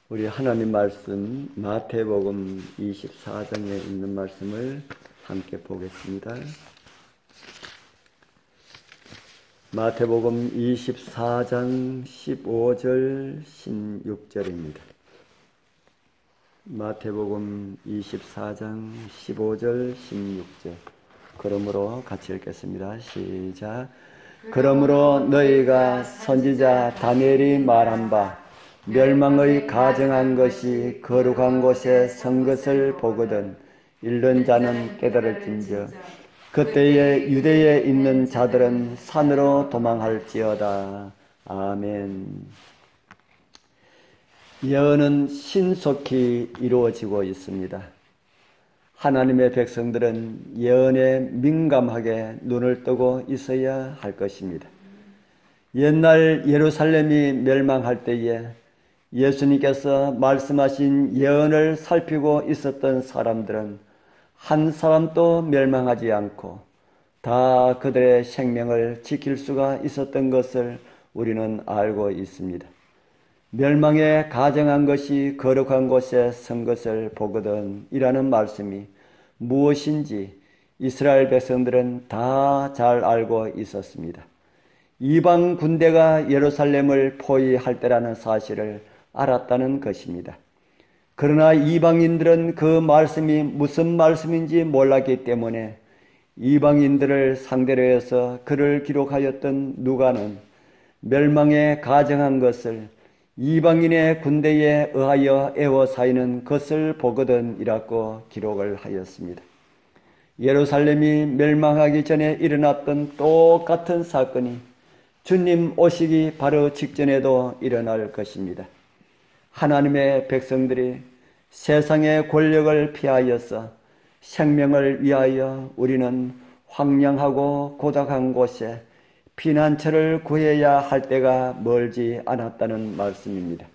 우리 하나님 말씀 마태복음 24장에 있는 말씀을 함께 보겠습니다. 마태복음 24장 15절 16절입니다. 마태복음 24장 15절 16절. 그러므로 같이 읽겠습니다. 시작. 그러므로 너희가 선지자 다니엘이 말한 바 멸망의 가정한 것이 거룩한 곳에 선 것을 보거든 읽는 자는 깨달을진저 그때에 유대에 있는 자들은 산으로 도망할지어다. 아멘. 예언은 신속히 이루어지고 있습니다. 하나님의 백성들은 예언에 민감하게 눈을 뜨고 있어야 할 것입니다. 옛날 예루살렘이 멸망할 때에 예수님께서 말씀하신 예언을 살피고 있었던 사람들은 한 사람도 멸망하지 않고 다 그들의 생명을 지킬 수가 있었던 것을 우리는 알고 있습니다. 멸망에 가정한 것이 거룩한 곳에 선 것을 보거든 이라는 말씀이 무엇인지 이스라엘 백성들은 다 잘 알고 있었습니다. 이방 군대가 예루살렘을 포위할 때라는 사실을 알았다는 것입니다. 그러나 이방인들은 그 말씀이 무슨 말씀인지 몰랐기 때문에 이방인들을 상대로 해서 글을 기록하였던 누가는 멸망에 가정한 것을 이방인의 군대에 의하여 에워싸이는 것을 보거든 이라고 기록을 하였습니다. 예루살렘이 멸망하기 전에 일어났던 똑같은 사건이 주님 오시기 바로 직전에도 일어날 것입니다. 하나님의 백성들이 세상의 권력을 피하여서 생명을 위하여 우리는 황량하고 고닥한 곳에 피난처를 구해야 할 때가 멀지 않았다는 말씀입니다.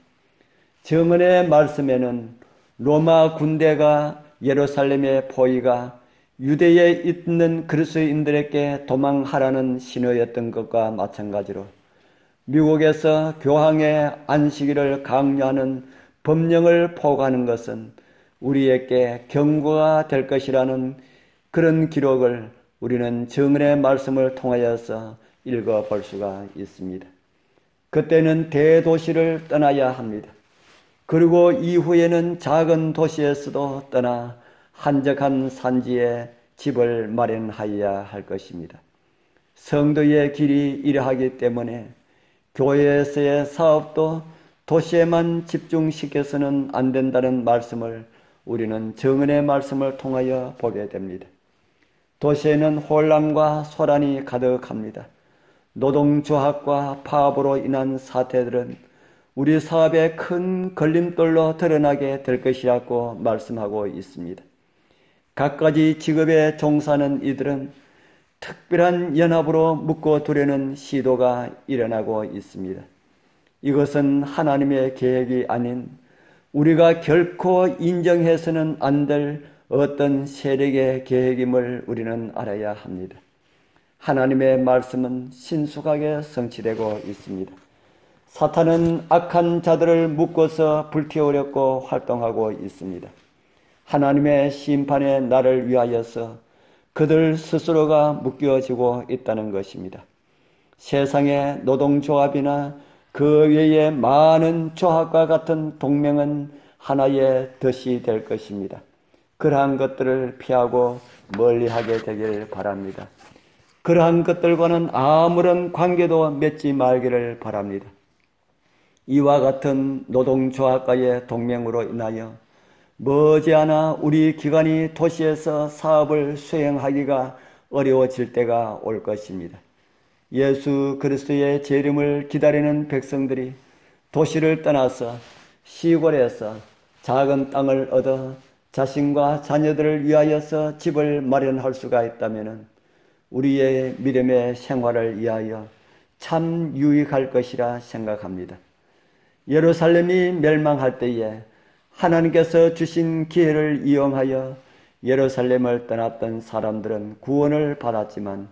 정언의 말씀에는 로마 군대가 예루살렘의 포위가 유대에 있는 그리스도인들에게 도망하라는 신호였던 것과 마찬가지로 미국에서 교황의 안식일을 강요하는 법령을 포고하는 것은 우리에게 경고가 될 것이라는 그런 기록을 우리는 정언의 말씀을 통하여서 읽어볼 수가 있습니다. 그때는 대도시를 떠나야 합니다. 그리고 이후에는 작은 도시에서도 떠나 한적한 산지에 집을 마련하여야 할 것입니다. 성도의 길이 이러하기 때문에 교회에서의 사업도 도시에만 집중시켜서는 안 된다는 말씀을 우리는 정언의 말씀을 통하여 보게 됩니다. 도시에는 혼란과 소란이 가득합니다. 노동조합과 파업으로 인한 사태들은 우리 사업의 큰 걸림돌로 드러나게 될 것이라고 말씀하고 있습니다. 갖가지 직업에 종사하는 이들은 특별한 연합으로 묶어두려는 시도가 일어나고 있습니다. 이것은 하나님의 계획이 아닌 우리가 결코 인정해서는 안 될 어떤 세력의 계획임을 우리는 알아야 합니다. 하나님의 말씀은 신속하게 성취되고 있습니다. 사탄은 악한 자들을 묶어서 불태우려고 활동하고 있습니다. 하나님의 심판의 날을 위하여서 그들 스스로가 묶여지고 있다는 것입니다. 세상의 노동조합이나 그 외의 많은 조합과 같은 동맹은 하나의 덫이 될 것입니다. 그러한 것들을 피하고 멀리하게 되길 바랍니다. 그러한 것들과는 아무런 관계도 맺지 말기를 바랍니다. 이와 같은 노동조합과의 동맹으로 인하여 머지않아 우리 기관이 도시에서 사업을 수행하기가 어려워질 때가 올 것입니다. 예수 그리스도의 재림을 기다리는 백성들이 도시를 떠나서 시골에서 작은 땅을 얻어 자신과 자녀들을 위하여서 집을 마련할 수가 있다면 우리의 믿음의 생활을 위하여 참 유익할 것이라 생각합니다. 예루살렘이 멸망할 때에 하나님께서 주신 기회를 이용하여 예루살렘을 떠났던 사람들은 구원을 받았지만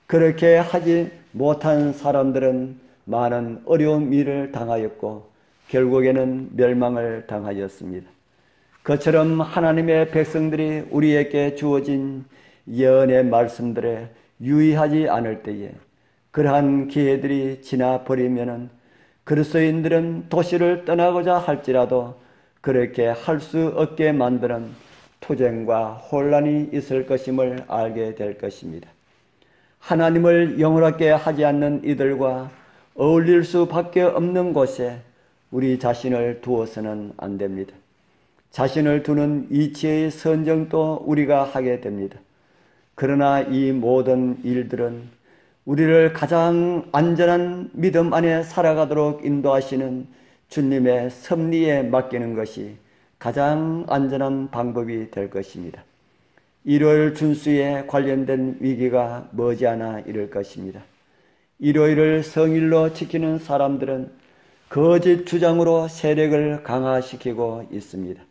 그렇게 하지 못한 사람들은 많은 어려운 일을 당하였고 결국에는 멸망을 당하였습니다. 그처럼 하나님의 백성들이 우리에게 주어진 예언의 말씀들에 유의하지 않을 때에 그러한 기회들이 지나버리면은 그리스도인들은 도시를 떠나고자 할지라도 그렇게 할 수 없게 만드는 투쟁과 혼란이 있을 것임을 알게 될 것입니다. 하나님을 영원하게 하지 않는 이들과 어울릴 수밖에 없는 곳에 우리 자신을 두어서는 안 됩니다. 자신을 두는 이치의 선정도 우리가 하게 됩니다. 그러나 이 모든 일들은 우리를 가장 안전한 믿음 안에 살아가도록 인도하시는 주님의 섭리에 맡기는 것이 가장 안전한 방법이 될 것입니다. 일요일 준수에 관련된 위기가 머지않아 이를 것입니다. 일요일을 성일로 지키는 사람들은 거짓 주장으로 세력을 강화시키고 있습니다.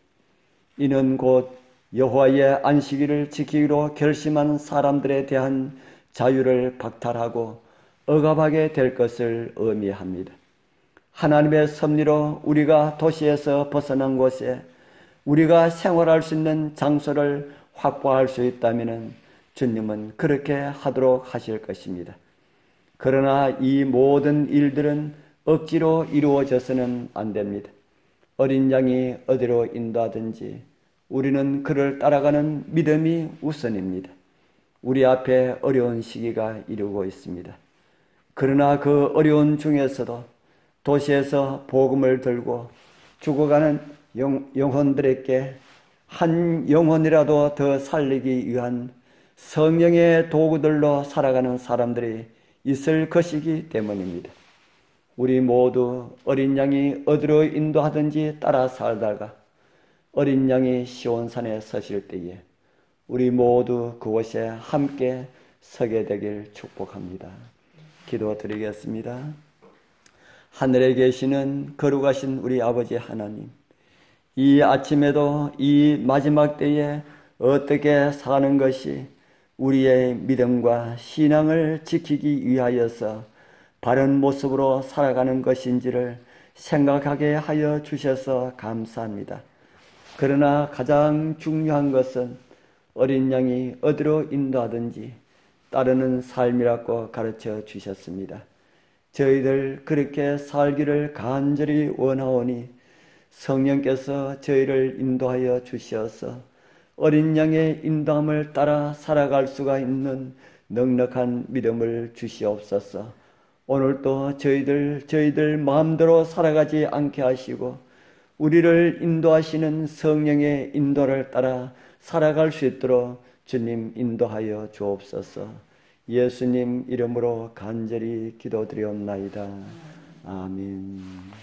이는 곧 여호와의 안식일을 지키기로 결심한 사람들에 대한 자유를 박탈하고 억압하게 될 것을 의미합니다. 하나님의 섭리로 우리가 도시에서 벗어난 곳에 우리가 생활할 수 있는 장소를 확보할 수 있다면 주님은 그렇게 하도록 하실 것입니다. 그러나 이 모든 일들은 억지로 이루어져서는 안 됩니다. 어린 양이 어디로 인도하든지 우리는 그를 따라가는 믿음이 우선입니다. 우리 앞에 어려운 시기가 이루고 있습니다. 그러나 그 어려운 중에서도 도시에서 복음을 들고 죽어가는 영혼들에게 한 영혼이라도 더 살리기 위한 성령의 도구들로 살아가는 사람들이 있을 것이기 때문입니다. 우리 모두 어린 양이 어디로 인도하든지 따라 살다가 어린 양이 시온산에 서실 때에 우리 모두 그곳에 함께 서게 되길 축복합니다. 기도드리겠습니다. 하늘에 계시는 거룩하신 우리 아버지 하나님, 이 아침에도 이 마지막 때에 어떻게 사는 것이 우리의 믿음과 신앙을 지키기 위하여서 바른 모습으로 살아가는 것인지를 생각하게 하여 주셔서 감사합니다. 그러나 가장 중요한 것은 어린 양이 어디로 인도하든지 따르는 삶이라고 가르쳐 주셨습니다. 저희들 그렇게 살기를 간절히 원하오니 성령께서 저희를 인도하여 주시어서 어린 양의 인도함을 따라 살아갈 수가 있는 넉넉한 믿음을 주시옵소서. 오늘도 저희들 마음대로 살아가지 않게 하시고 우리를 인도하시는 성령의 인도를 따라 살아갈 수 있도록 주님 인도하여 주옵소서. 예수님 이름으로 간절히 기도드리옵나이다. 아멘.